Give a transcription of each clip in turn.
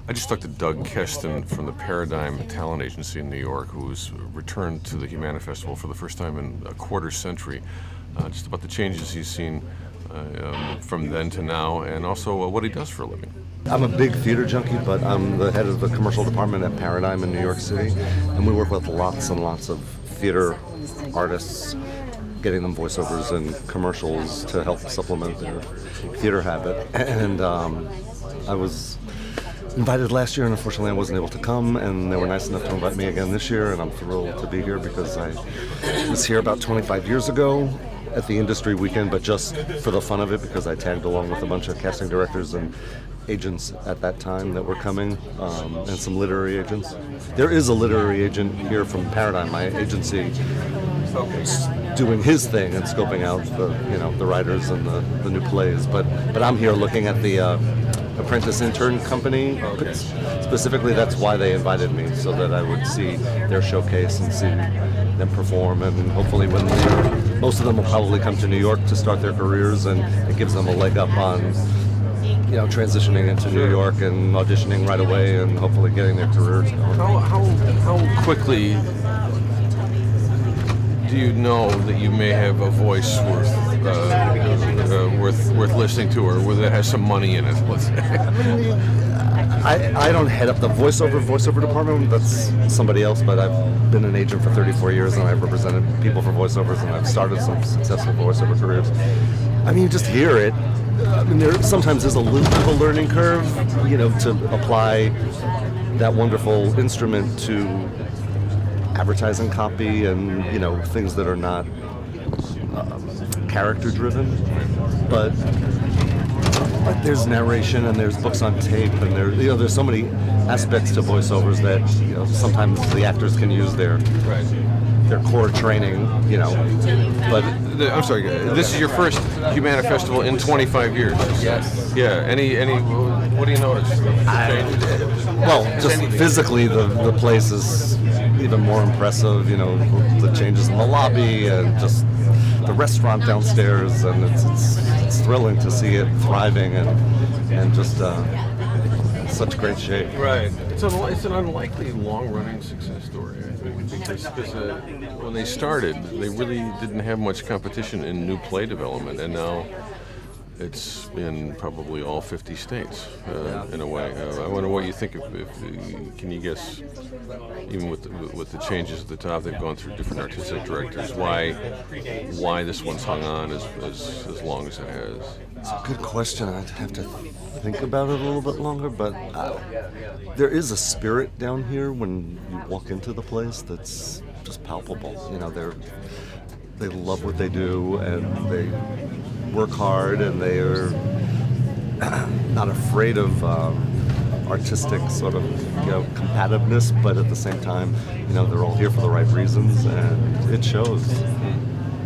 I just talked to Doug Keston from the Paradigm Talent Agency in New York, who's returned to the Humana Festival for the first time in a quarter century, just about the changes he's seen from then to now, and also what he does for a living. I'm a big theater junkie, but I'm the head of the commercial department at Paradigm in New York City, and we work with lots and lots of theater artists, getting them voiceovers and commercials to help supplement their theater habit. And I was invited last year, and unfortunately I wasn't able to come, and they were nice enough to invite me again this year, and I'm thrilled to be here because I was here about 25 years ago at the industry weekend, but just for the fun of it, because I tagged along with a bunch of casting directors and agents at that time that were coming, and some literary agents. There is a literary agent here from Paradigm, my agency, doing his thing and scoping out the writers and the new plays. But I'm here looking at the apprentice intern company. Specifically, that's why they invited me, so that I would see their showcase and see them perform, and hopefully when most of them will probably come to New York to start their careers, and it gives them a leg up on transitioning into New York and auditioning right away and hopefully getting their careers going. How quickly do you know that you may have a voice worth listening to, or that has some money in it? Let's say. I don't head up the voiceover department. That's somebody else. But I've been an agent for 34 years, and I've represented people for voiceovers, and I've started some successful voiceover careers. I mean, you just hear it. I mean, there sometimes is a little bit of a learning curve, to apply that wonderful instrument to advertising copy and things that are not character driven, but there's narration and there's books on tape, and there's so many aspects to voiceovers that sometimes the actors can use their core training, but I'm sorry, this is your first Humana Festival in 25 years. Yes. Yeah. Any what do you notice? Well, just physically the place is even more impressive, the changes in the lobby and just the restaurant downstairs, and it's thrilling to see it thriving and just such great shape. Right. It's an unlikely long-running success story, I think, because when they started, they really didn't have much competition in new play development, and now it's in probably all 50 states, in a way. I wonder what you think. Can you guess, even with the changes at the top, they've gone through different artistic directors, why this one's hung on as long as it has? It's a good question. I'd have to think about it a little bit longer, but there is a spirit down here when you walk into the place that's just palpable. They love what they do, and they work hard, and they are not afraid of artistic sort of combativeness, but at the same time, they're all here for the right reasons, and it shows.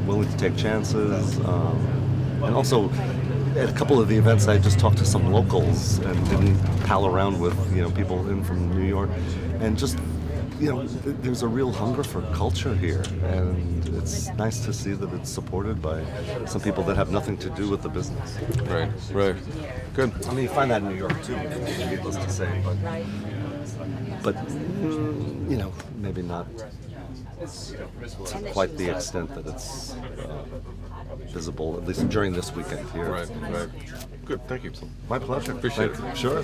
Willing to take chances, and also at a couple of the events I just talked to some locals and didn't pal around with people in from New York, and just there's a real hunger for culture here, and it's nice to see that it's supported by some people that have nothing to do with the business. Right. Good. I mean, you find that in New York too, needless to say, but maybe not to quite the extent that it's visible, at least during this weekend here. Right. Good. Thank you. My pleasure. Appreciate it. Sure.